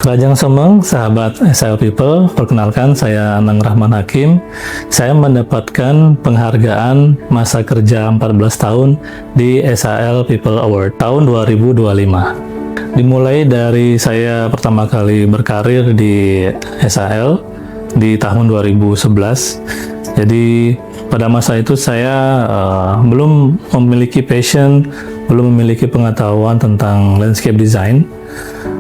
Lajeng Semeng, sahabat SAL People, perkenalkan saya Anang Rahman Hakim. Saya mendapatkan penghargaan masa kerja 14 tahun di SAL People Award tahun 2025. Dimulai dari saya pertama kali berkarir di SAL di tahun 2011. Jadi pada masa itu saya belum memiliki passion, belum memiliki pengetahuan tentang landscape design.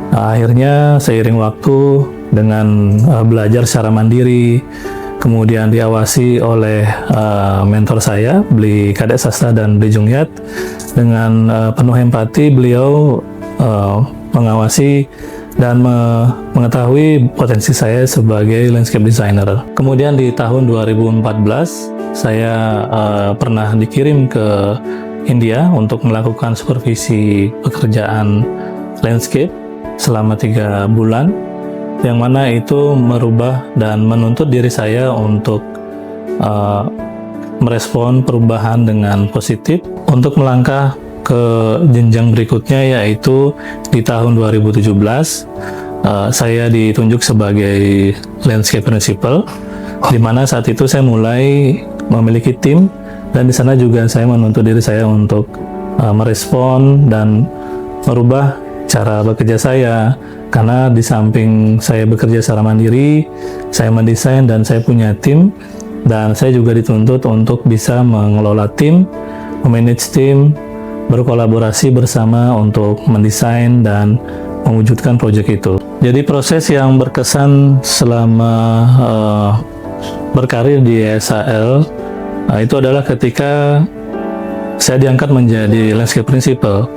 Akhirnya seiring waktu dengan belajar secara mandiri, kemudian diawasi oleh mentor saya, Bli Kadek Sastra dan Bli Jungyat, dengan penuh empati beliau mengawasi dan mengetahui potensi saya sebagai landscape designer. Kemudian di tahun 2014 saya pernah dikirim ke India untuk melakukan supervisi pekerjaan landscape selama 3 bulan, yang mana itu merubah dan menuntut diri saya untuk merespon perubahan dengan positif untuk melangkah ke jenjang berikutnya, yaitu di tahun 2017 saya ditunjuk sebagai landscape principal, di mana saat itu saya mulai memiliki tim, dan di sana juga saya menuntut diri saya untuk merespon dan merubah cara bekerja saya, karena di samping saya bekerja secara mandiri, saya mendesain dan saya punya tim, dan saya juga dituntut untuk bisa mengelola tim, memanage tim, berkolaborasi bersama untuk mendesain dan mewujudkan proyek itu. Jadi proses yang berkesan selama berkarir di SAL itu adalah ketika saya diangkat menjadi landscape principal.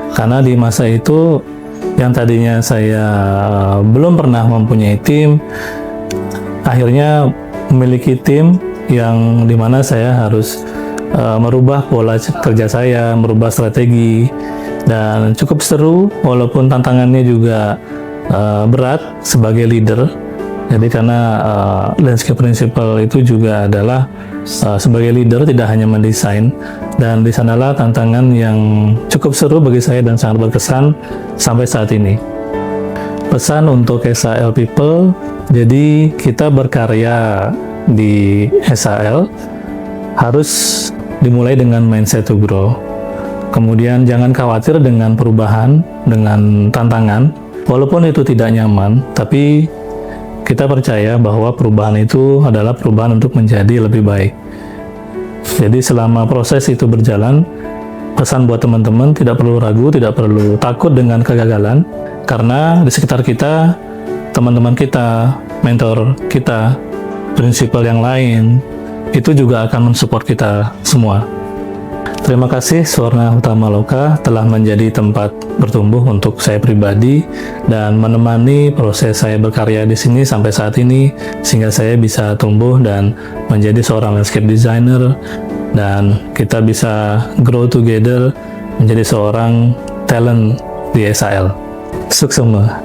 Karena di masa itu yang tadinya saya belum pernah mempunyai tim, akhirnya memiliki tim yang dimana saya harus merubah pola kerja saya, merubah strategi, dan cukup seru walaupun tantangannya juga berat sebagai leader. Jadi karena landscape principal itu juga adalah sebagai leader, tidak hanya mendesain, dan di sanalah tantangan yang cukup seru bagi saya dan sangat berkesan sampai saat ini. Pesan untuk SAL People, jadi kita berkarya di SAL harus dimulai dengan mindset to grow. Kemudian jangan khawatir dengan perubahan, dengan tantangan, walaupun itu tidak nyaman, tapi kita percaya bahwa perubahan itu adalah perubahan untuk menjadi lebih baik. Jadi selama proses itu berjalan, pesan buat teman-teman tidak perlu ragu, tidak perlu takut dengan kegagalan, karena di sekitar kita, teman-teman kita, mentor kita, prinsipal yang lain, itu juga akan mensupport kita semua. Terima kasih Swarna Utama Loka telah menjadi tempat bertumbuh untuk saya pribadi dan menemani proses saya berkarya di sini sampai saat ini, sehingga saya bisa tumbuh dan menjadi seorang landscape designer, dan kita bisa grow together menjadi seorang talent di SAL. Sukses semua.